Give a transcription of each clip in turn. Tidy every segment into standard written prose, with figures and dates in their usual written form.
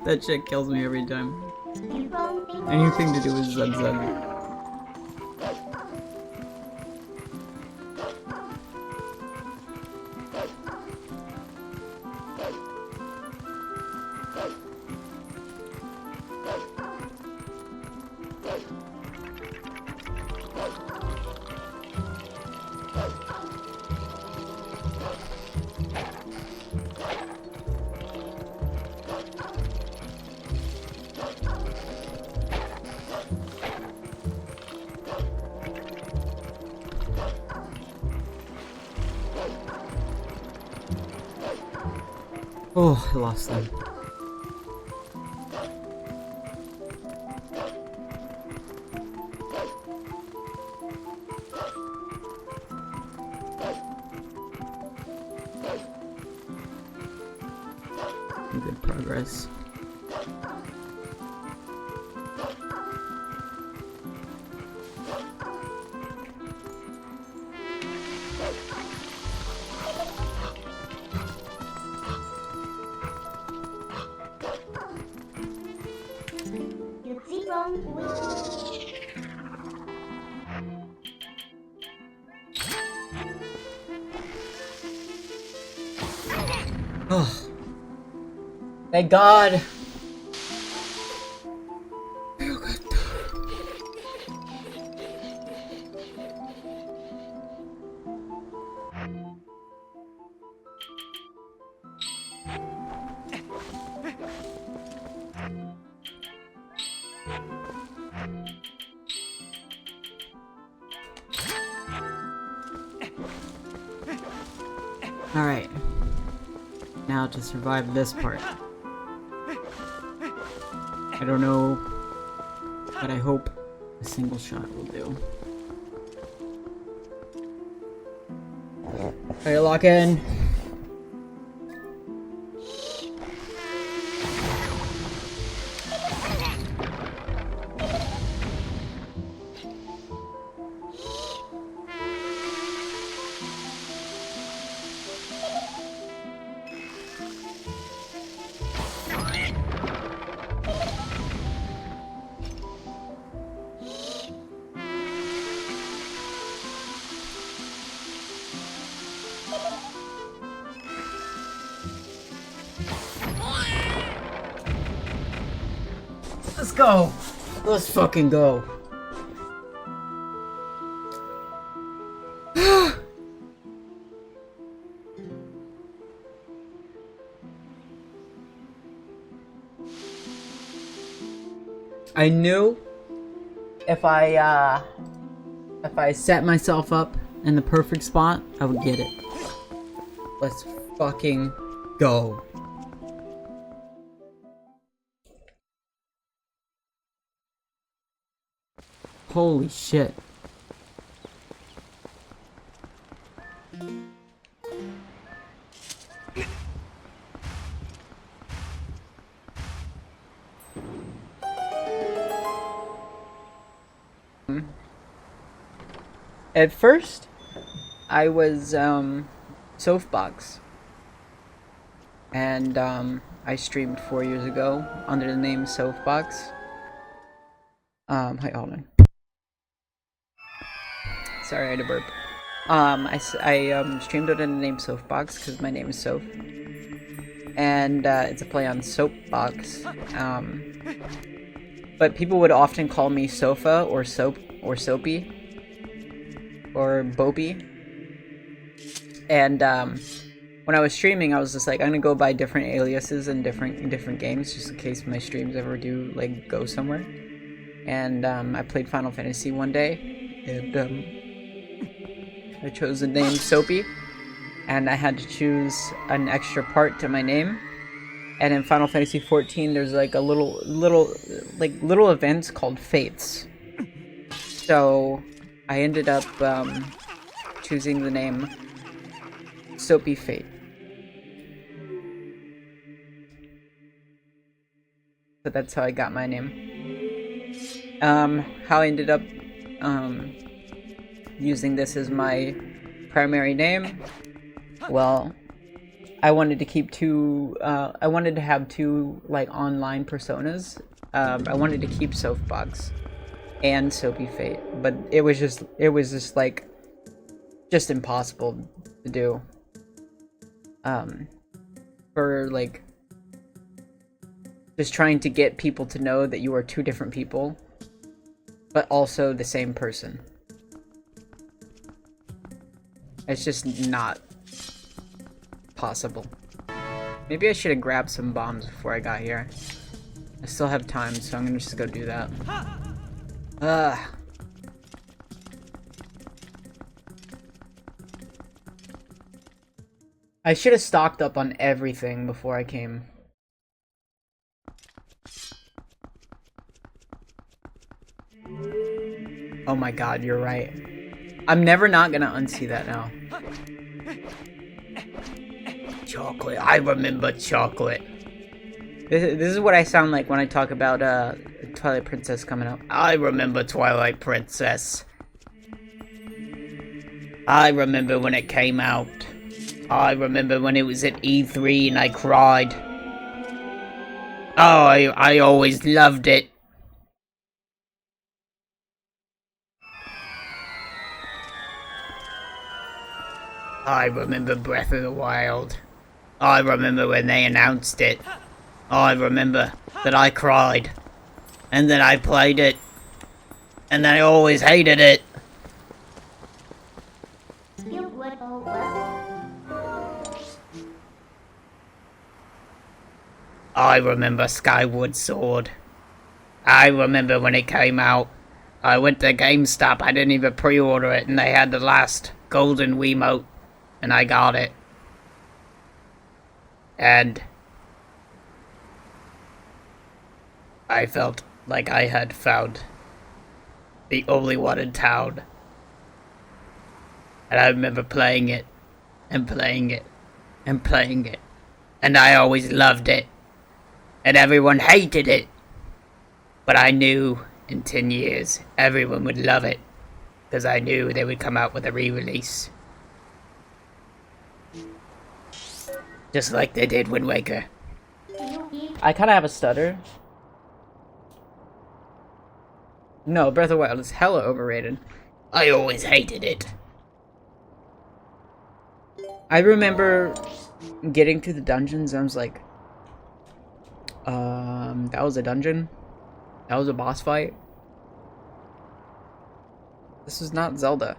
That shit kills me every time. Anything to do with Zug Zug. Oh, I lost them. Good progress. Oh, thank God. Alright. Now to survive this part. I don't know, but I hope a single shot will do. Alright, lock in. Let's go! Let's fucking go! I knew if I set myself up in the perfect spot, I would get it. Let's fucking go. Holy shit. At first, I was, Soapbox. And, I streamed 4 years ago under the name Soapbox. Hi, hold on. Sorry, I had a burp. I streamed under the name Soapbox because my name is Soph. And, it's a play on Soapbox. But people would often call me Sofa or Soap or Soapy. Or Bopey. And, when I was streaming, I was just like, I'm gonna go by different aliases in different games, just in case my streams ever do, like, go somewhere. And, I played Final Fantasy one day, and, I chose the name Soapy, and I had to choose an extra part to my name. And in Final Fantasy 14, there's like a little events called Fates. So I ended up choosing the name Soapy Fate. So that's how I got my name. How I ended up using this as my primary name. Well, I wanted to keep two, I wanted to have two, like, online personas. I wanted to keep Soapbox and Soapy Fate, but it was just, like, just impossible to do. For, like, just trying to get people to know that you are two different people, but also the same person. It's just not possible. Maybe I should have grabbed some bombs before I got here. I still have time, so I'm gonna just go do that. Ugh. I should have stocked up on everything before I came. Oh my god, you're right. I'm never not gonna unsee that now. Chocolate. I remember chocolate. This is what I sound like when I talk about Twilight Princess coming up. I remember Twilight Princess. I remember when it came out. I remember when it was at E3 and I cried. Oh, I always loved it. I remember Breath of the Wild. I remember when they announced it. I remember that I cried. And then I played it. And then I always hated it. I remember Skyward Sword. I remember when it came out. I went to GameStop, I didn't even pre-order it, and they had the last golden Wiimote. And I got it. And I felt like I had found the only one in town. And I remember playing it, and playing it, and playing it. And I always loved it. And everyone hated it. But I knew in 10 years everyone would love it. Because I knew they would come out with a re-release. Just like they did Wind Waker. I kind of have a stutter. No, Breath of the Wild is hella overrated. I always hated it. I remember getting to the dungeons and I was like, that was a dungeon? That was a boss fight? This is not Zelda.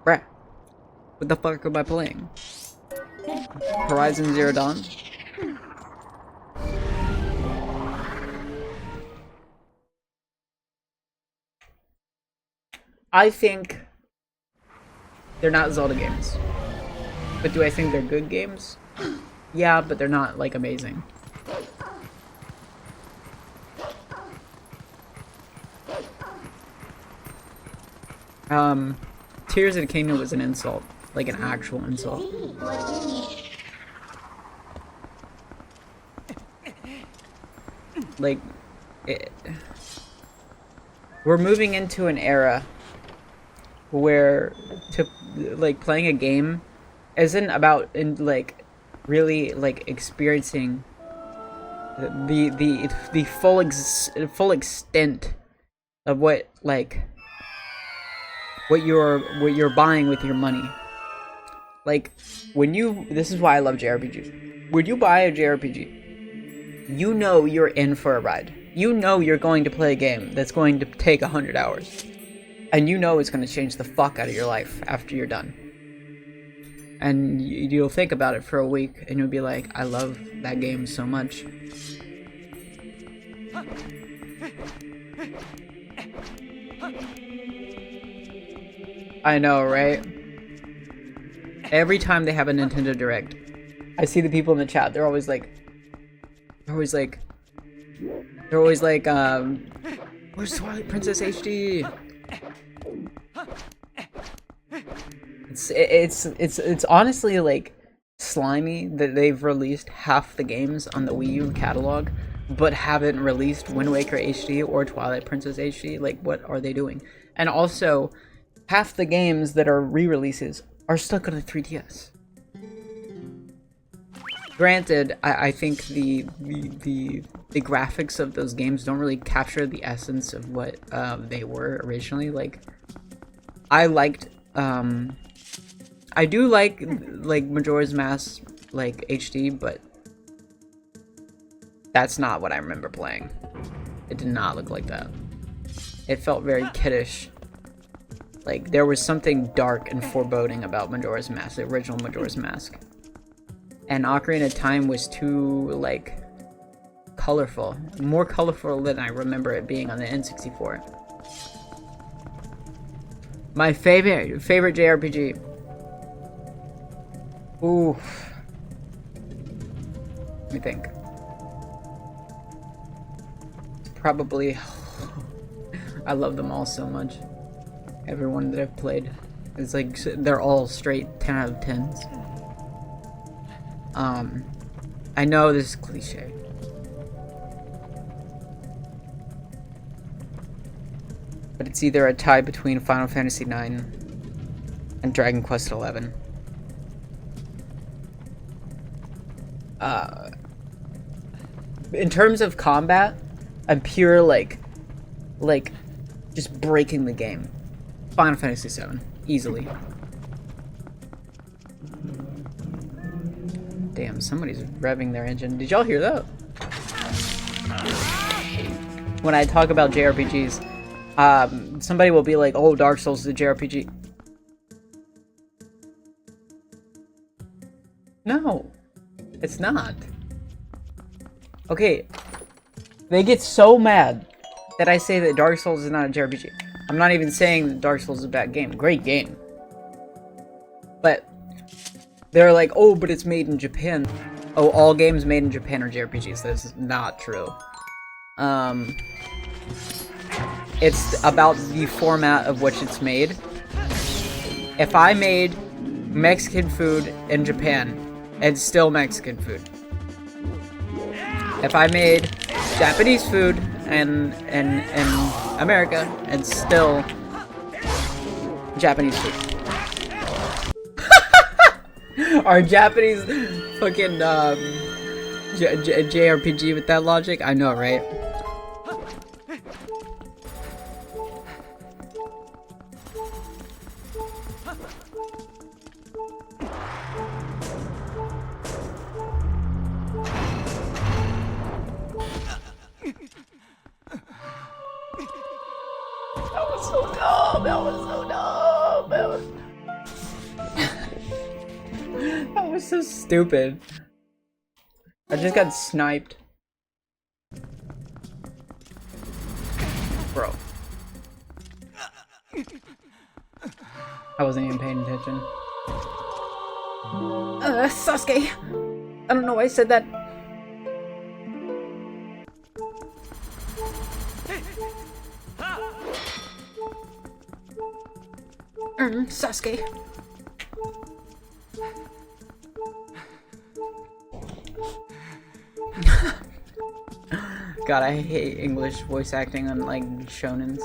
Bruh. What the fuck am I playing? Horizon Zero Dawn? I think they're not Zelda games. But do I think they're good games? Yeah, but they're not, like, amazing. Tears of the Kingdom was an insult. Like an actual insult. Like, we're moving into an era where playing a game isn't about really experiencing the full extent of what you're buying with your money. Like, this is why I love JRPGs. When you buy a JRPG, you know you're in for a ride. You know you're going to play a game that's going to take 100 hours. And you know it's going to change the fuck out of your life after you're done. And you'll think about it for a week, and you'll be like, I love that game so much. I know, right? Every time they have a Nintendo Direct, I see the people in the chat, they're always like, where's Twilight Princess HD? It's honestly, like, slimy that they've released half the games on the Wii U catalog, but haven't released Wind Waker HD or Twilight Princess HD. Like, what are they doing? And also, half the games that are re-releases are stuck on the 3DS. Granted, I think the graphics of those games don't really capture the essence of what they were originally. Like, I liked I do like Majora's Mask like HD, but that's not what I remember playing. It did not look like that. It felt very kiddish. Like, there was something dark and foreboding about Majora's Mask, the original Majora's Mask. And Ocarina of Time was too, like, colorful. More colorful than I remember it being on the N64. My favorite JRPG. Ooh. Let me think. Probably... I love them all so much. Everyone that I've played. It's like, they're all straight 10 out of 10s. I know this is cliche. But it's either a tie between Final Fantasy IX and Dragon Quest XI. In terms of combat, I'm pure like just breaking the game. Final Fantasy VII, easily. Damn, somebody's revving their engine. Did y'all hear that? When I talk about JRPGs, somebody will be like, "Oh, Dark Souls is a JRPG." No, it's not. Okay, they get so mad that I say that Dark Souls is not a JRPG. I'm not even saying that Dark Souls is a bad game. Great game. But they're like, oh, but it's made in Japan. Oh, all games made in Japan are JRPGs. This is not true. It's about the format of which it's made. If I made Mexican food in Japan, it's still Mexican food. If I made Japanese food in America, it's still Japanese food. Are Japanese fucking JRPG with that logic? I know, right? That was so dumb. That was so dumb. That was so stupid. I just got sniped. Bro. I wasn't even paying attention. Sasuke! I don't know why I said that. Sasuke. God, I hate English voice acting on, like, shonens.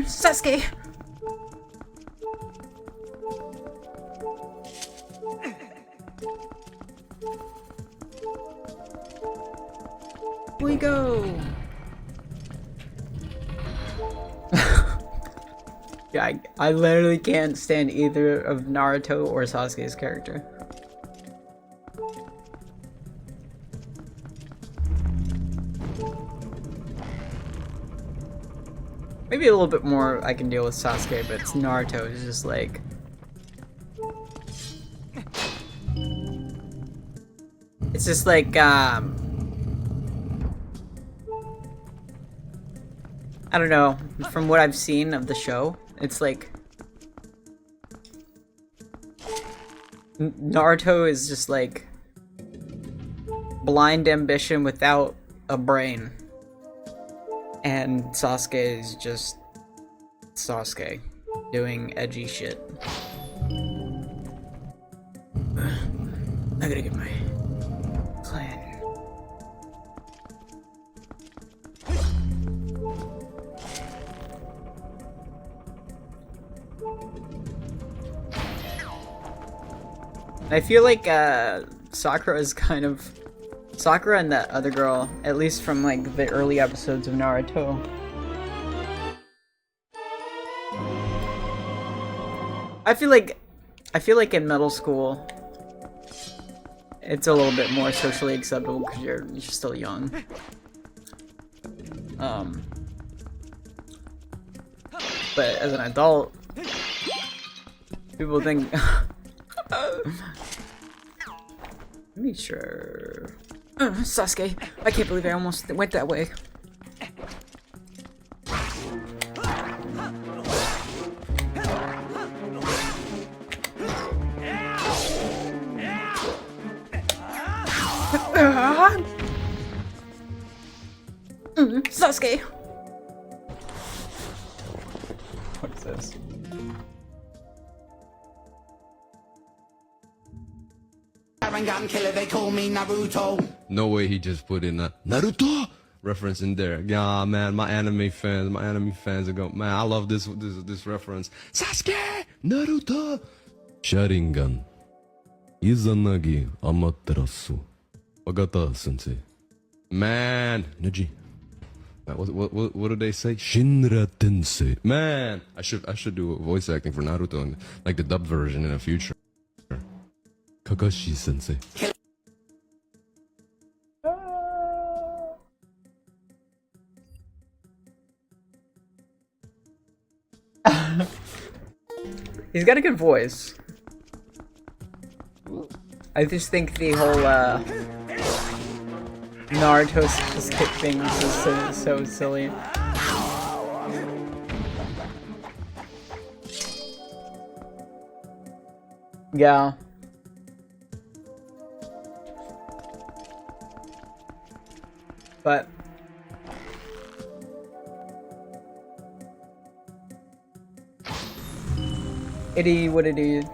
Sasuke! We go! Yeah, I literally can't stand either of Naruto or Sasuke's character. Maybe a little bit more I can deal with Sasuke, but Naruto is just like... It's just like, I don't know, from what I've seen of the show, it's like... Naruto is just like... blind ambition without a brain. And Sasuke is just Sasuke doing edgy shit. I gotta get my clan. I feel like Sakura is kind of Sakura and that other girl, at least from like the early episodes of Naruto. I feel like in middle school it's a little bit more socially acceptable because you're still young. But as an adult, people think let me sure. Sasuke, I can't believe I almost went that way. Sasuke! What's this? Gun killer, they call me Naruto. No way he just put in a Naruto reference in there. Yeah, man, my anime fans are going, man, I love this reference. Sasuke! Naruto! Sharingan. Izanagi Amaterasu. Wagata sensei. Man, Neji. What do they say? Shinra Tensei. Man, I should do voice acting for Naruto and like the dubbed version in the future. Kakashi sensei. He's got a good voice. I just think the whole Naruto skip thing is so silly. Yeah. But itty what it is.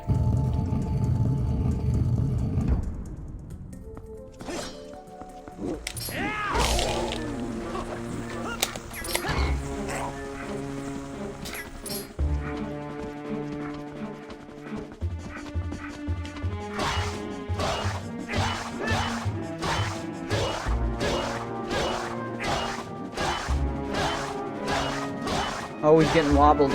Oh, he's getting wobbled.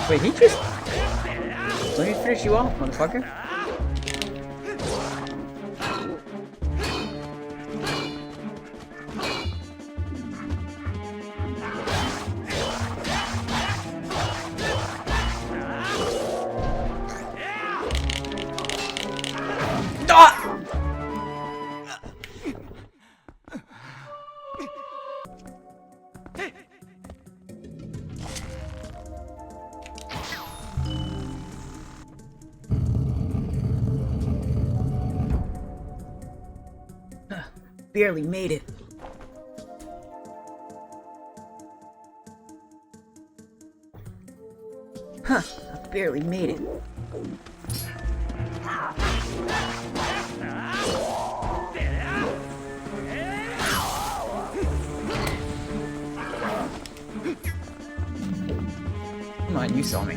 Wait, he just... Let me finish you off, motherfucker. Barely made it. Huh, I barely made it. Come on, you saw me.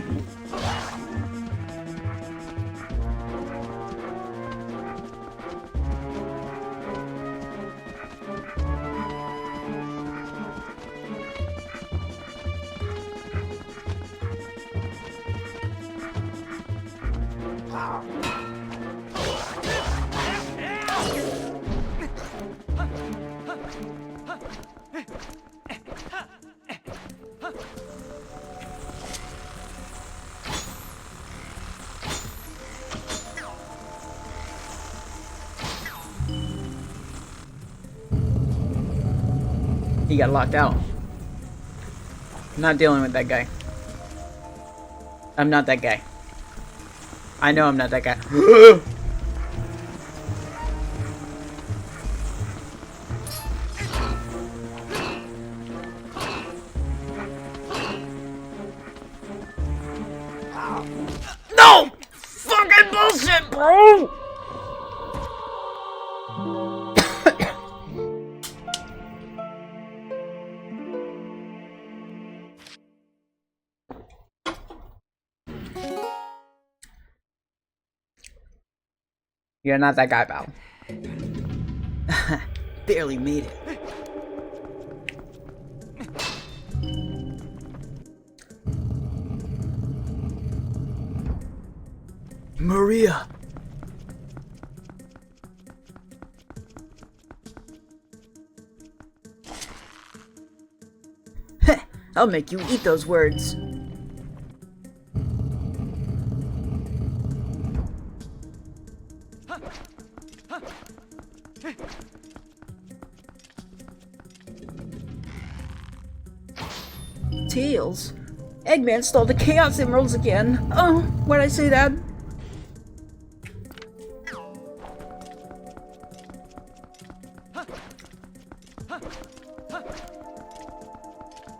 He got locked out. I'm not dealing with that guy. I'm not that guy. I know I'm not that guy. No! Fucking bullshit, bro! You're not that guy, pal. Barely made it. Maria. I'll make you eat those words. Tails? Eggman stole the Chaos Emeralds again. Oh, why'd I say that?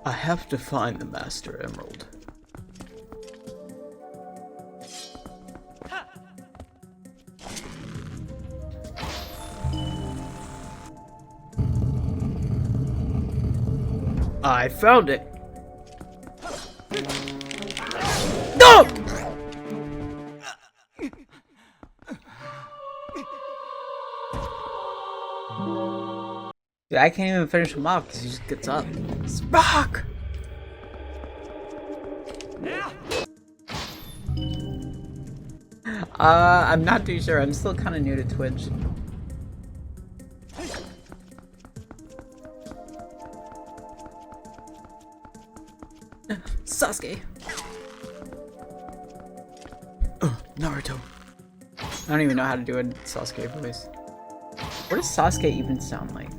I have to find the Master Emerald. I found it. No! Dude, I can't even finish him off because he just gets up. Spock! I'm not too sure. I'm still kind of new to Twitch. Sasuke. Naruto. I don't even know how to do a Sasuke voice. What does Sasuke even sound like?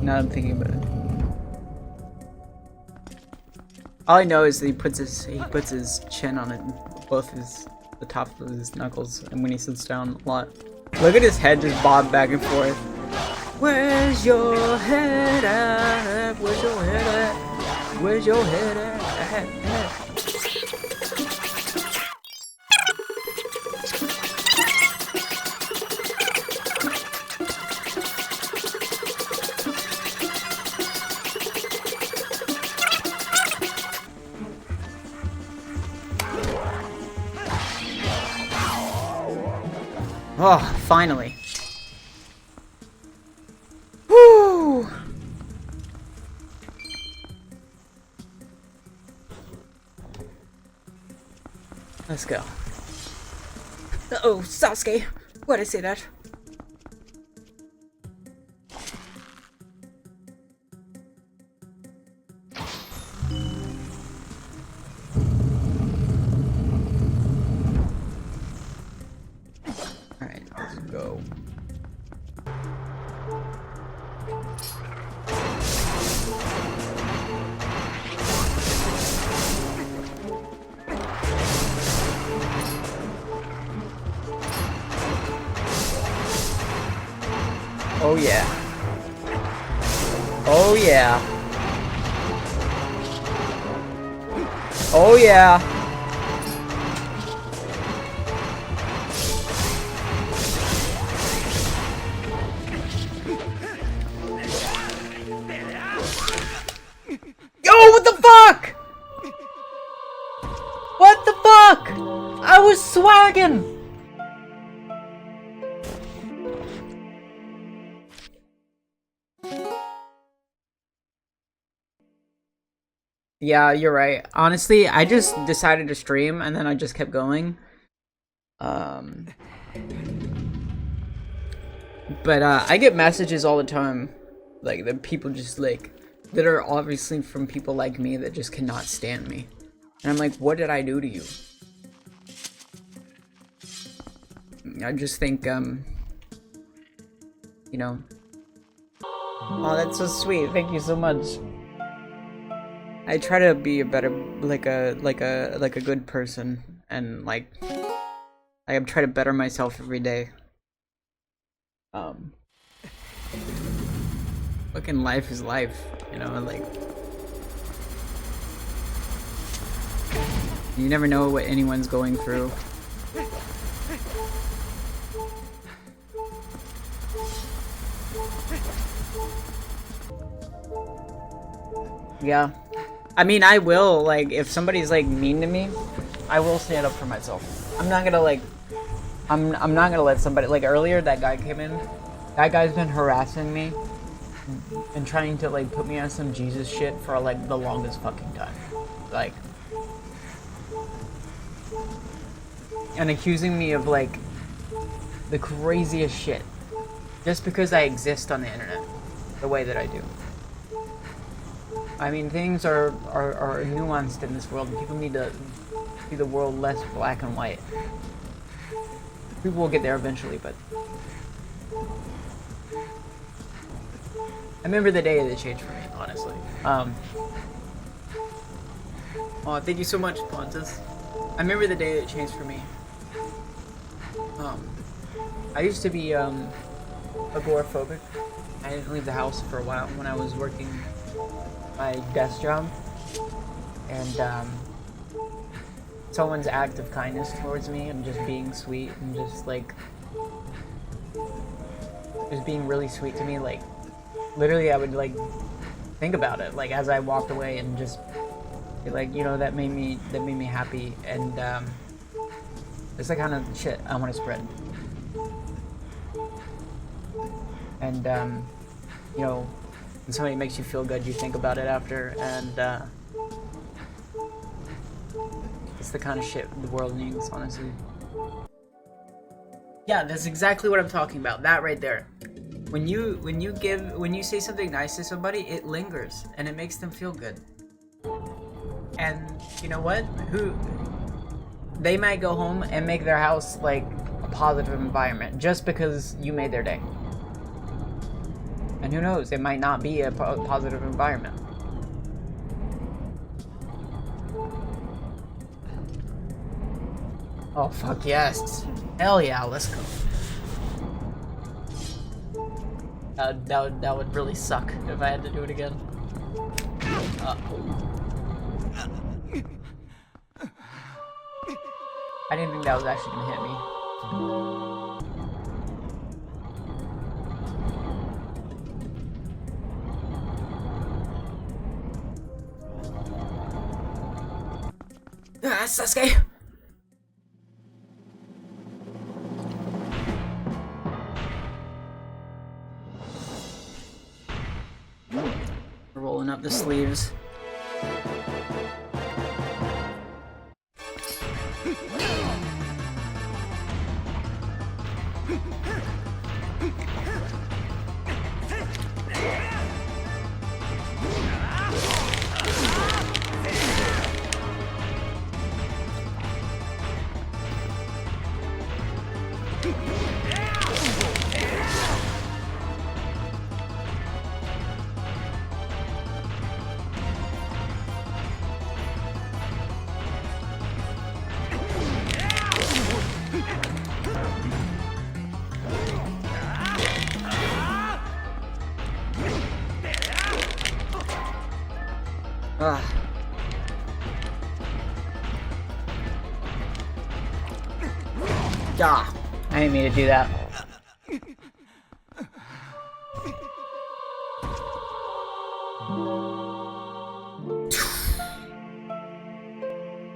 Now I'm thinking about it. All I know is that he puts his chin on it, the top of his knuckles, and when he sits down a lot. Look at his head just bob back and forth. Where's your head at? Where's your head at? Where's your head at? Oh, finally. Woo! Let's go. Uh-oh, Sasuke. Why'd I say that? Alright, let's go. Oh yeah. Oh yeah. Oh yeah. Yo, what the fuck? What the fuck? I was swagging. Yeah, you're right. Honestly, I just decided to stream and then I just kept going. But I get messages all the time, like that people just like that are obviously from people like me that just cannot stand me. And I'm like, what did I do to you? I just think you know. Oh, that's so sweet. Thank you so much. I try to be a better, like a good person, and like I try to better myself every day. Fucking life is life, you know, like you never know what anyone's going through. Yeah. I mean, I will, like, if somebody's, like, mean to me, I will stand up for myself. I'm not gonna, like, I'm not gonna let somebody, like, earlier, that guy came in. That guy's been harassing me and trying to, like, put me on some Jesus shit for, like, the longest fucking time. Like, and accusing me of, like, the craziest shit. Just because I exist on the internet the way that I do. I mean, things are nuanced in this world, and people need to see the world less black and white. People will get there eventually, but I remember the day that changed for me, honestly. Oh, thank you so much, Pontus. I remember the day that changed for me. I used to be agoraphobic. I didn't leave the house for a while when I was working my desk job, and someone's act of kindness towards me and just being sweet and just like just being really sweet to me, like literally I would like think about it like as I walked away and just be like, you know, that made me happy, and it's the kind of shit I want to spread. And you know, when somebody makes you feel good, you think about it after, and it's the kind of shit the world needs, honestly. Yeah, that's exactly what I'm talking about. That right there. When you say something nice to somebody, it lingers and it makes them feel good. And you know what? They might go home and make their house like a positive environment just because you made their day. And who knows, it might not be a positive environment. Oh, fuck yes. Hell yeah, let's go. That would really suck if I had to do it again. I didn't think that was actually gonna hit me. Sasuke! Rolling up the sleeves. Ah, I didn't mean to do that.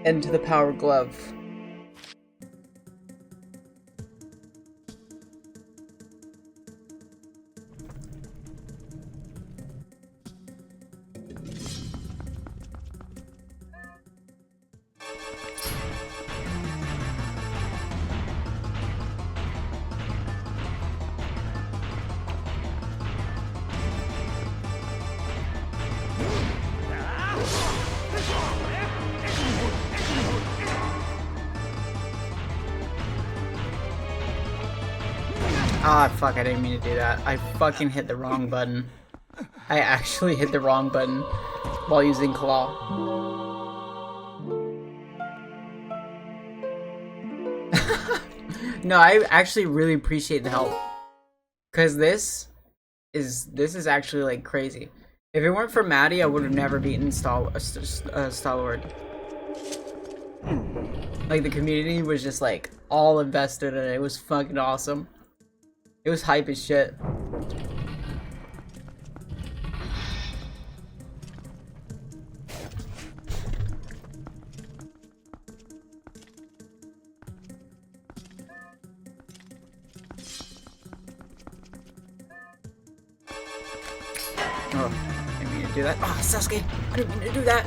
Into the power glove. Ah, fuck, I didn't mean to do that. I fucking hit the wrong button. I actually hit the wrong button. while using claw. No, I actually really appreciate the help, cause this is actually like crazy. If it weren't for Maddie, I would have never beaten Stalwart. Like the community was just like all invested in it. It was fucking awesome. It was hype as shit. Oh, I didn't mean to do that. Oh, Sasuke! I didn't mean to do that!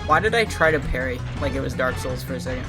Why did I try to parry like it was Dark Souls for a second?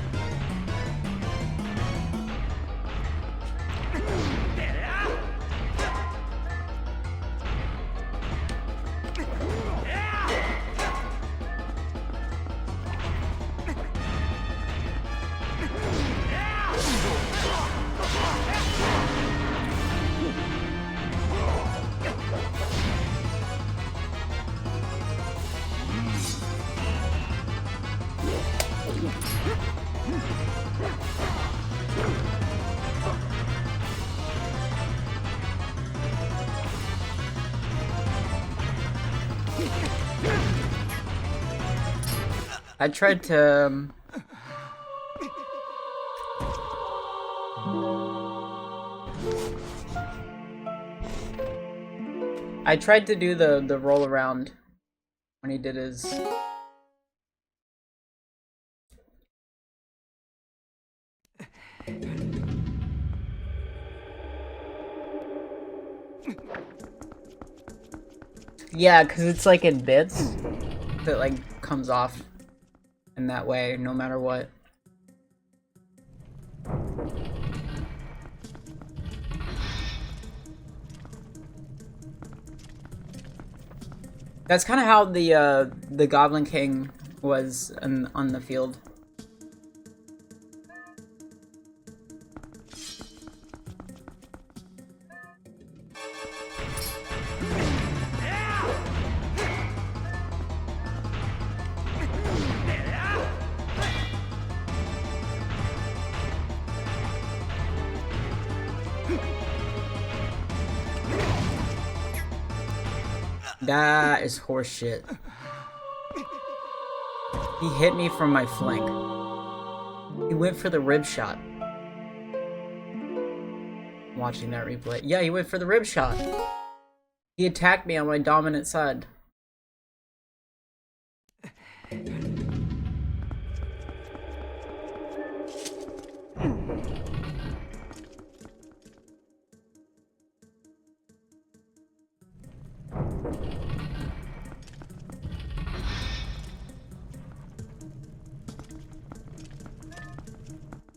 I tried to do the roll around when he did his yeah, because it's like in bits that like comes off in that way no matter what. That's kind of how the Goblin King was on the field. That is horseshit. He hit me from my flank. He went for the rib shot. Watching that replay. Yeah, he went for the rib shot. He attacked me on my dominant side.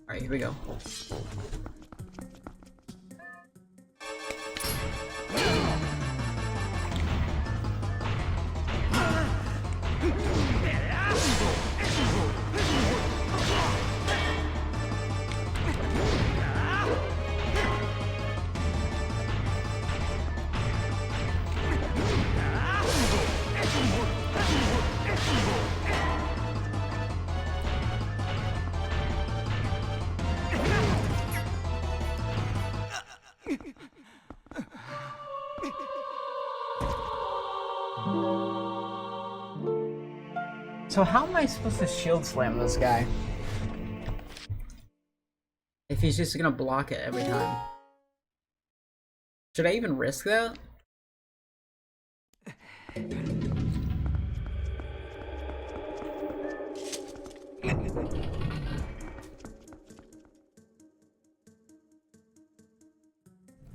Alright, here we go. So how am I supposed to shield slam this guy? If he's just gonna block it every time. Should I even risk that?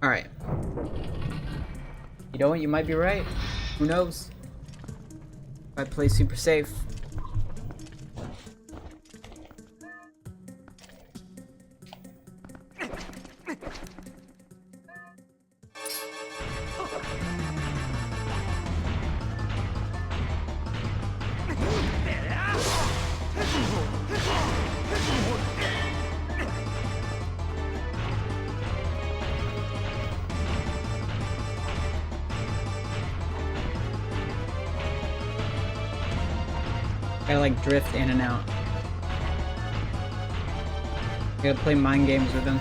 Alright. You know what? You might be right. Who knows? I play super safe. I like drift in and out. I gotta play mind games with him.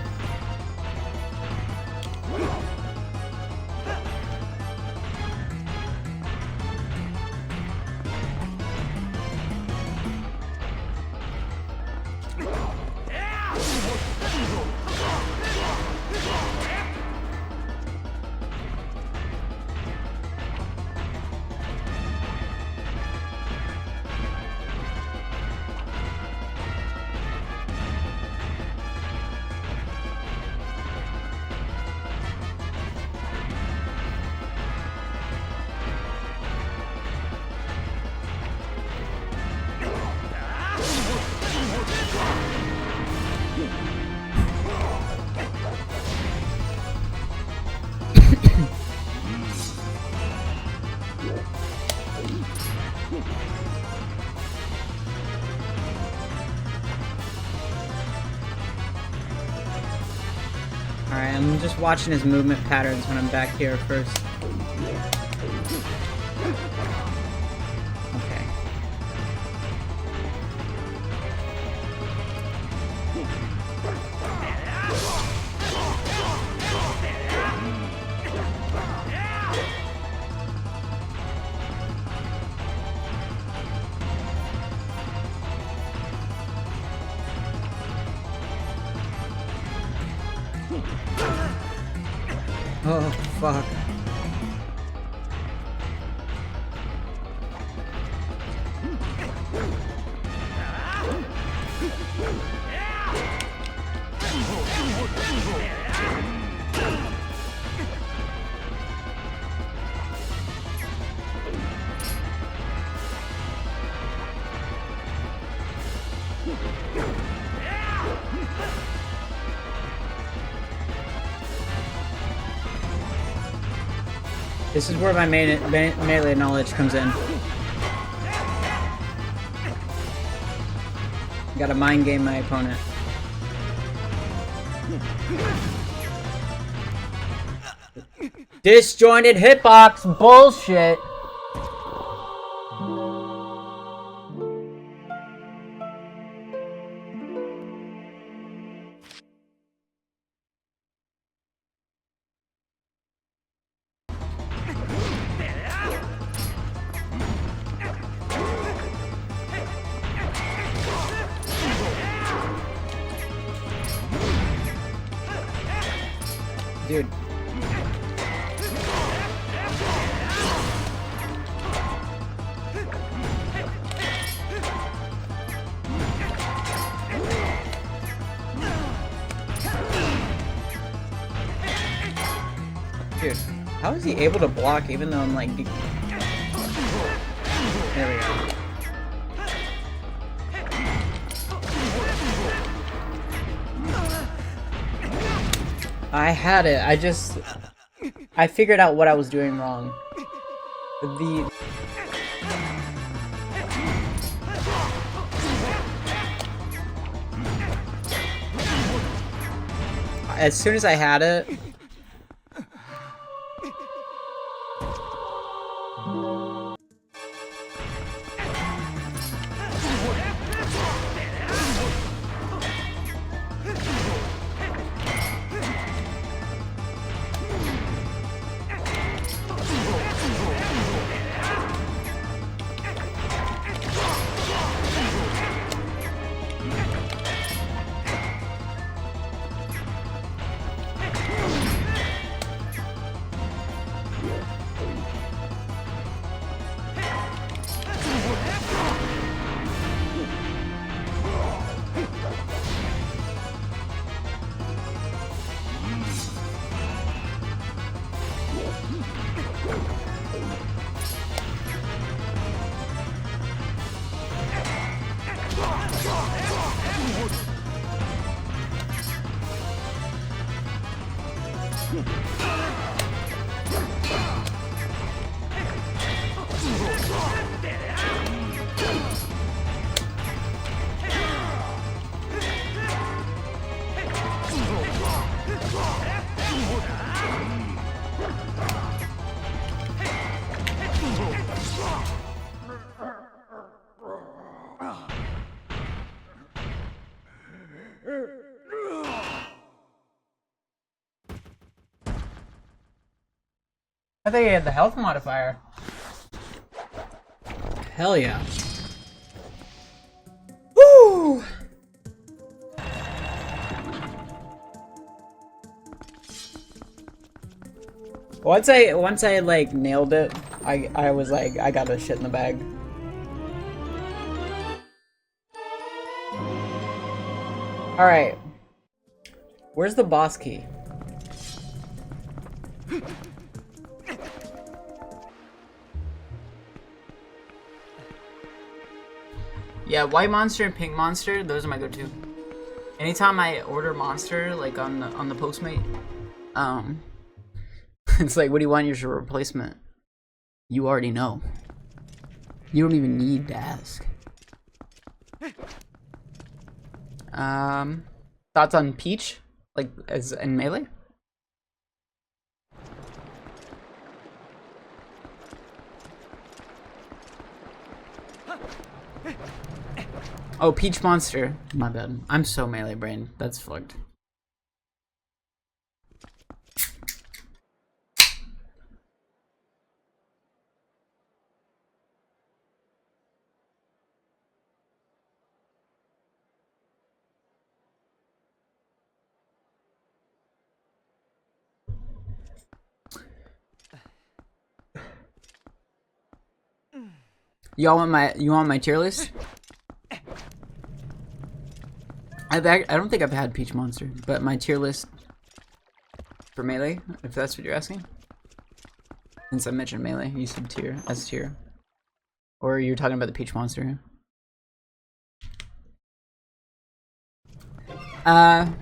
Alright, I'm just watching his movement patterns when I'm back here first. Okay. Oh, fuck. This is where my melee knowledge comes in. Gotta mind game my opponent. Disjointed hitbox bullshit. Dude. Dude, how is he able to block even though I'm like... There we go. I had it. I figured out what I was doing wrong. As soon as I had it... I think he had the health modifier. Hell yeah. Woo! Once I like nailed it, I was like, I got this shit in the bag. Alright. Where's the boss key? Yeah, white monster and pink monster, those are my go-to. Anytime I order monster, like on the Postmate, it's like, what do you want as your replacement? You already know. You don't even need to ask. Thoughts on Peach? Like, as in Melee? Oh, Peach Monster. My bad. I'm so Melee brain. That's fucked. You want my tier list? I don't think I've had Peach Monster, but my tier list for Melee, if that's what you're asking. Since I mentioned Melee, you said tier, S tier. Or you're talking about the Peach Monster. From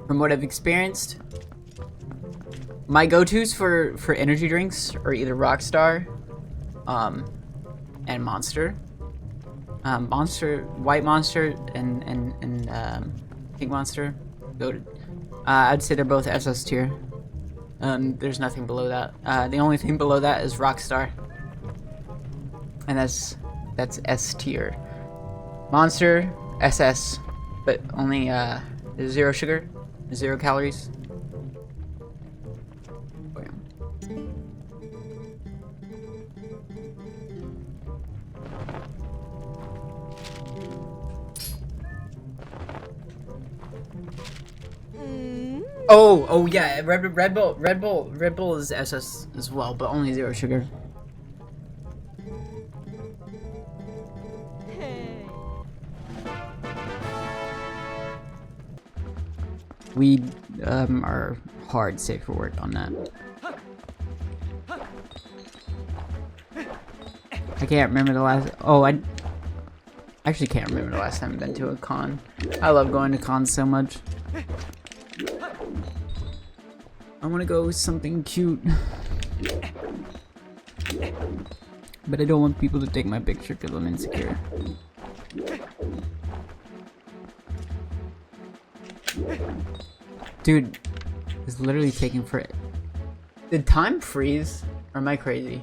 what I've experienced, my go-tos for energy drinks are either Rockstar, and Monster. Monster, White Monster, and Pink Monster. I'd say they're both SS tier. There's nothing below that. The only thing below that is Rockstar, and that's S tier. Monster, SS, but only 0 sugar, 0 calories. Oh yeah, Red Bull is SS as well, but only 0 sugar. We are hard safe for work on that. I can't remember the last. Oh, I actually can't remember the last time I've been to a con. I love going to cons so much. I want to go with something cute, but I don't want people to take my picture because I'm insecure. Dude, it's literally taking for it. Did time freeze? Or am I crazy?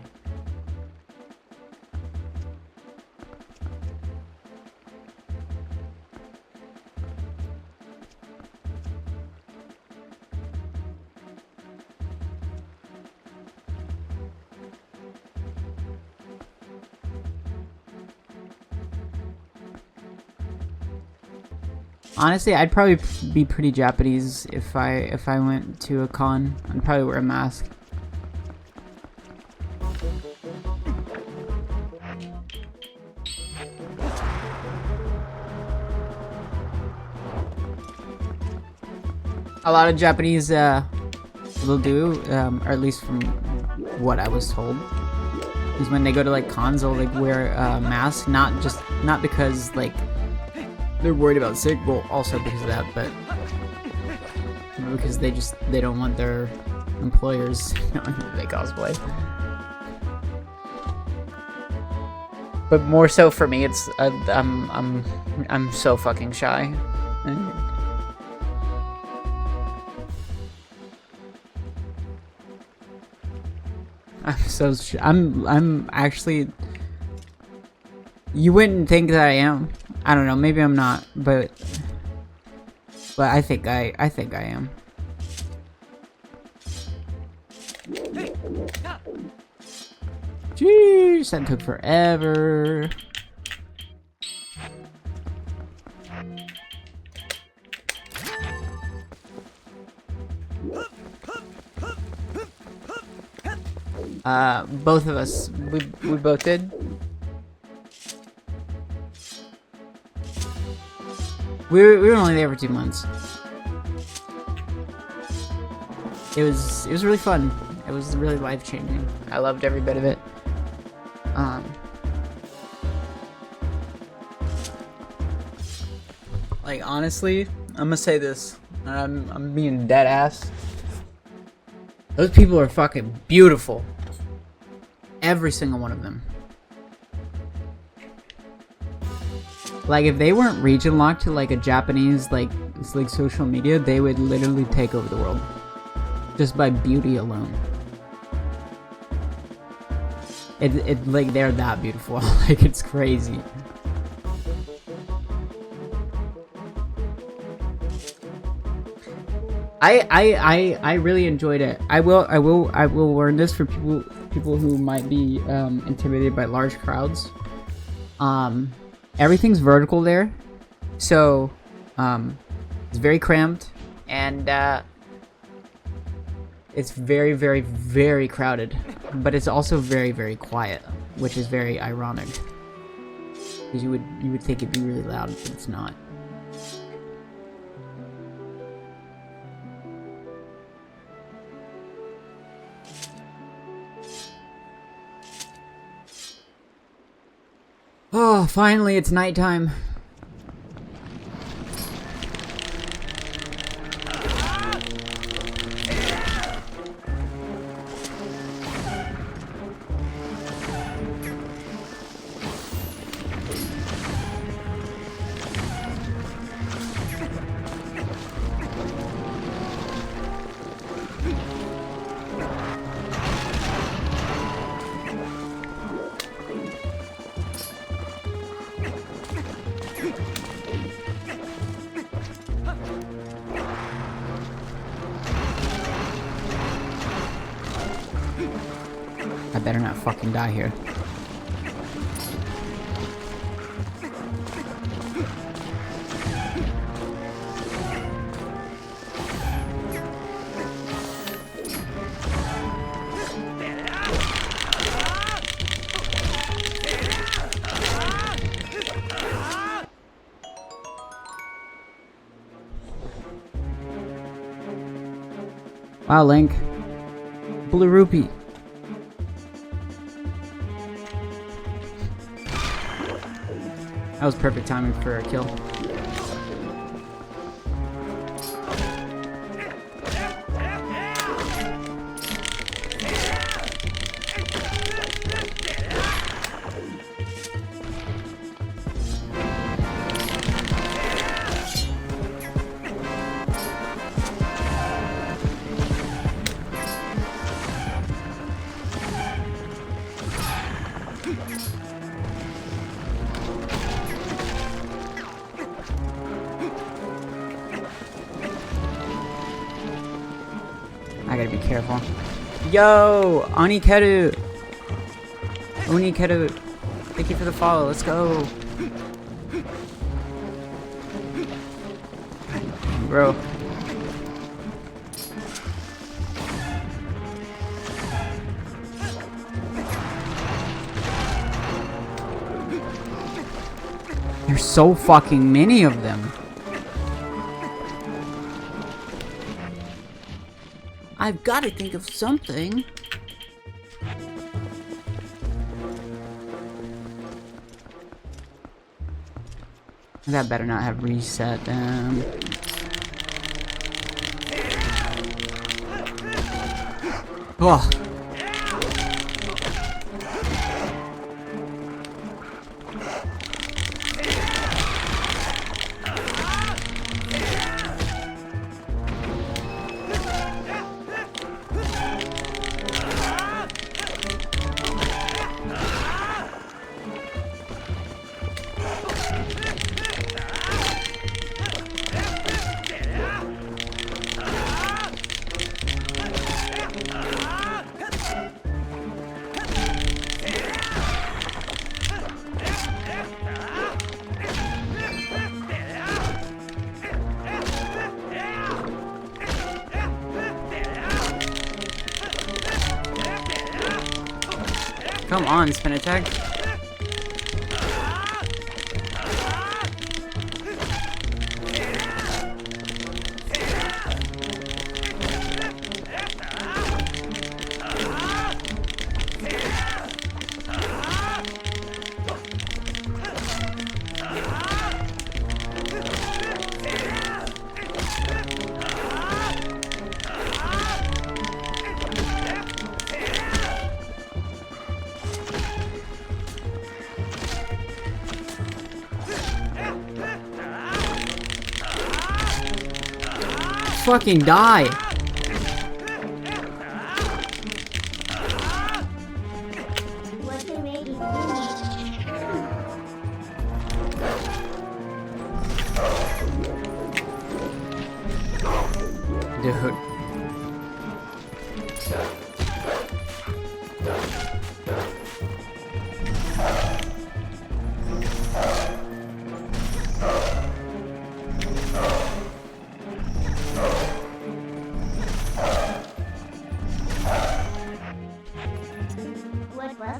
Honestly, I'd probably be pretty Japanese if I went to a con. I'd probably wear a mask. A lot of Japanese will do, or at least from what I was told, is when they go to like cons, they'll like wear a mask, not because like they're worried about sick, well, also because of that, but because they don't want their employers knowing that they cosplay. But more so for me, it's I'm so fucking shy. I'm actually. You wouldn't think that I am. I don't know. Maybe I'm not, but I think I am. Jeez, that took forever. Both of us, we both did. We were only there for 2 months. It was really fun. It was really life-changing. I loved every bit of it. Like honestly, I'm gonna say this. I'm being dead ass. Those people are fucking beautiful. Every single one of them. Like if they weren't region locked to like a Japanese like social media, they would literally take over the world. Just by beauty alone. It like they're that beautiful. Like it's crazy. I really enjoyed it. I will warn this for people who might be intimidated by large crowds. Everything's vertical there, so it's very cramped and it's very, very, very crowded. But it's also very, very quiet, which is very ironic because you would think it'd be really loud, but it's not. Oh, finally, it's nighttime. I better not fucking die here. Wow, Link. Blue rupee. That was perfect timing for a kill. I gotta be careful. Yo! Onikeru! Onikeru! Thank you for the follow, let's go! Bro. There's so fucking many of them. I've got to think of something. That better not have reset them. Oh. Come on, spin attack. Fucking die!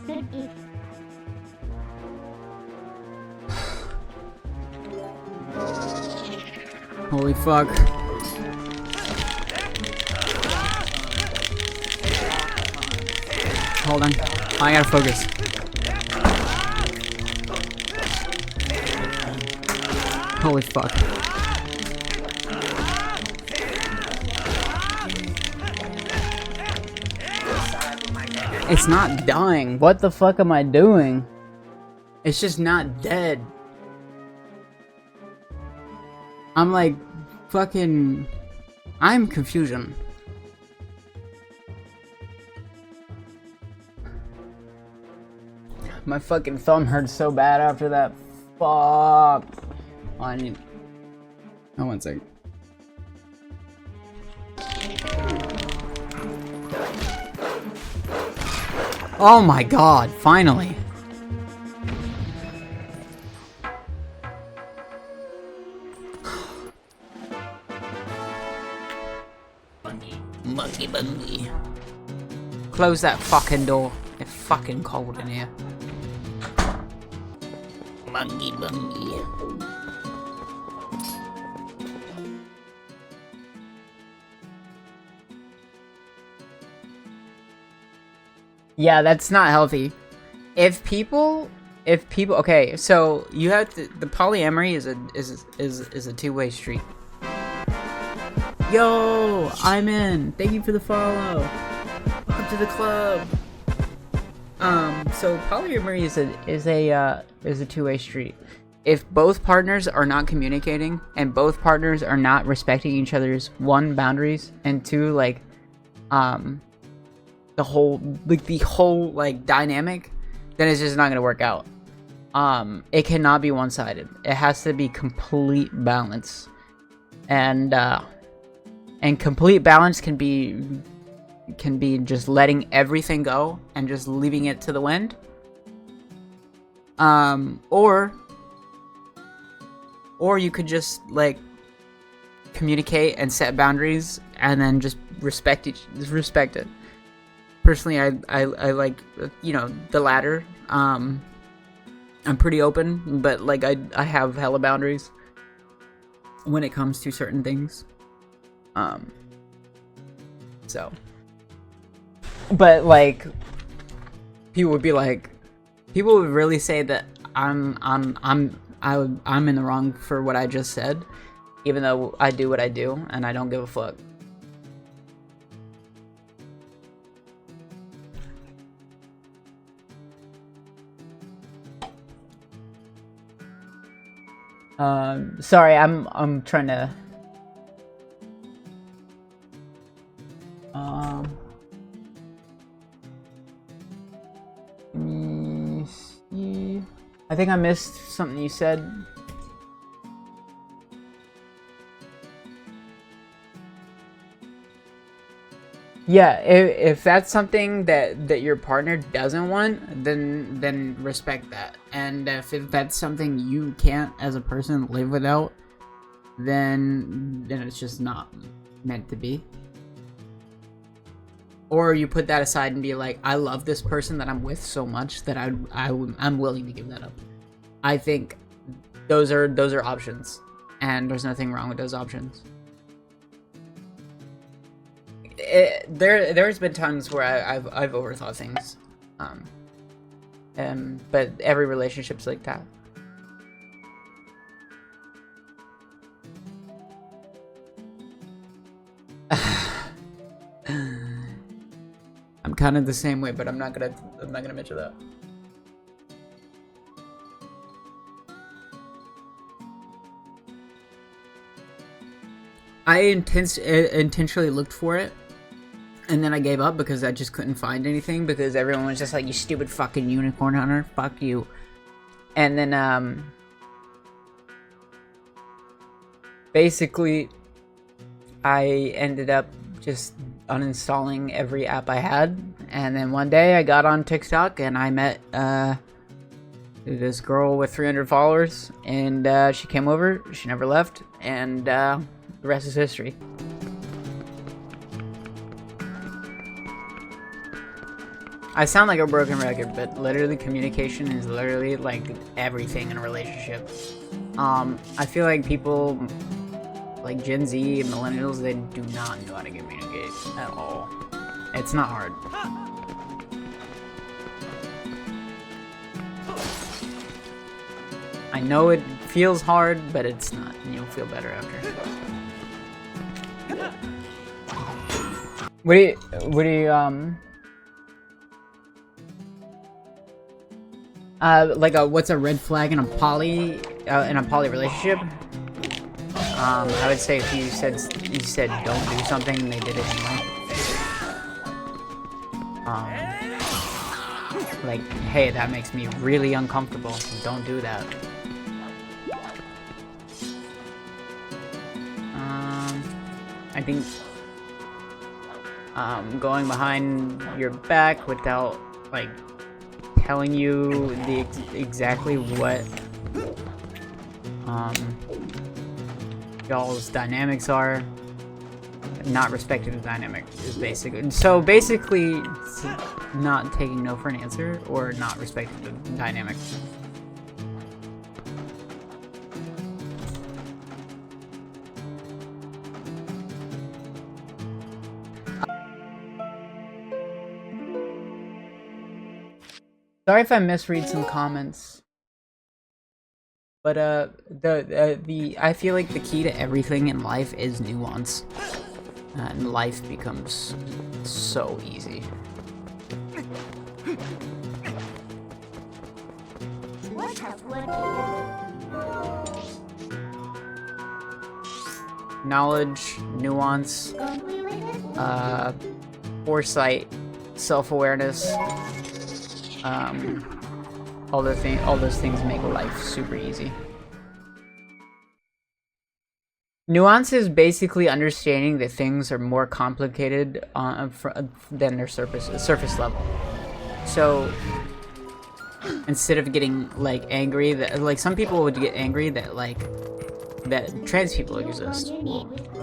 Dude. Holy fuck. Hold on. I gotta focus. Holy fuck. It's not dying. What the fuck am I doing? It's just not dead. I'm like, fucking... I'm confusion. My fucking thumb hurts so bad after that. Fuck. Oh, I need... Oh, 1 second. Oh my god, finally. Monkey bungy. Close that fucking door. It's fucking cold in here. Monkey bungy. Yeah, that's not healthy. If people, okay, so you have to, the polyamory is a two-way street. Yo, I'm in. Thank you for the follow. Welcome to the club. So polyamory is a two-way street. If both partners are not communicating and both partners are not respecting each other's one, boundaries, and two, like the whole dynamic, then it's just not gonna work out. It cannot be one-sided. It has to be complete balance, and complete balance can be just letting everything go and just leaving it to the wind. Or you could just like communicate and set boundaries and then just respect it. Personally, I like, you know, the latter. I'm pretty open, but like I have hella boundaries when it comes to certain things. So, but like, people would really say that I'm in the wrong for what I just said, even though I do what I do and I don't give a fuck. Sorry, I'm trying to. Let me see. I think I missed something you said. Yeah, if that's something that your partner doesn't want, then respect that. And if that's something you can't as a person live without, then it's just not meant to be. Or you put that aside and be like, I love this person that I'm with so much that I'm willing to give that up. I think those are options, and there's nothing wrong with those options. There's been times where I've overthought things, but every relationship's like that. I'm kind of the same way, but I'm not gonna mention that. I intentionally looked for it, and then I gave up because I just couldn't find anything, because everyone was just like, you stupid fucking unicorn hunter, fuck you. And then basically I ended up just uninstalling every app I had, and then one day I got on TikTok and I met this girl with 300 followers, and she came over, she never left, and the rest is history. I sound like a broken record, but literally communication is literally like everything in a relationship. I feel like people like Gen Z and millennials, they do not know how to communicate at all. It's not hard. I know it feels hard, but it's not. You'll feel better after. What do you like what's a red flag in a poly relationship? I would say if you said don't do something and they did it anyway. Like, hey, that makes me really uncomfortable. Don't do that. I think going behind your back without like telling you exactly what y'all's dynamics are, not respecting the dynamic is basically. So basically, not taking no for an answer or not respecting the dynamic. Sorry if I misread some comments, but I feel like the key to everything in life is nuance, and life becomes so easy. Knowledge, nuance, foresight, self-awareness. All those things make life super easy. Nuance is basically understanding that things are more complicated than their surface level. So instead of getting like angry, that like some people would get angry that trans people exist,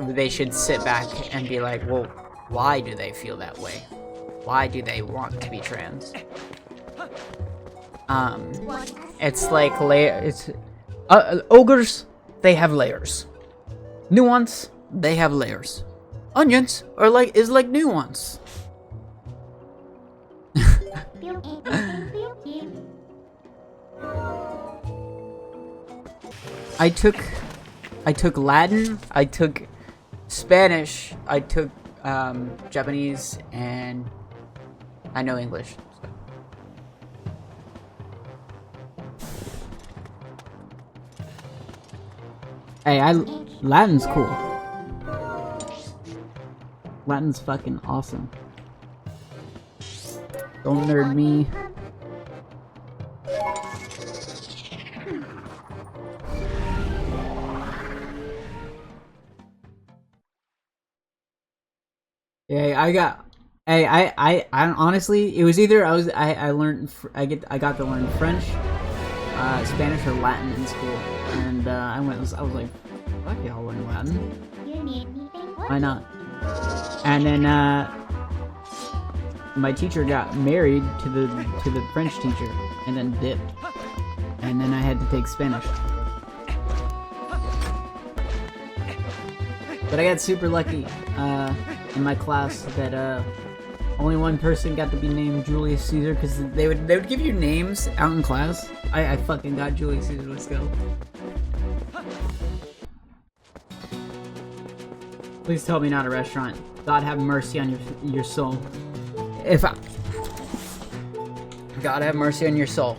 they should sit back and be like, well, why do they feel that way? Why do they want to be trans? It's like ogres, they have layers. Nuance, they have layers. Onions is like nuance. I took Latin, I took Spanish, I took Japanese, and I know English. So. Hey, Latin's cool. Latin's fucking awesome. Don't nerd me. Yeah, I honestly, it was either I got to learn French, Spanish or Latin in school, and I was like, fuck yeah, I'll learn Latin. Why not? And then my teacher got married to the French teacher and then dipped. And then I had to take Spanish. But I got super lucky in my class that only one person got to be named Julius Caesar, because they would give you names out in class. I fucking got Julius Caesar. Let's go. Please tell me not a restaurant. God have mercy on your soul. God have mercy on your soul.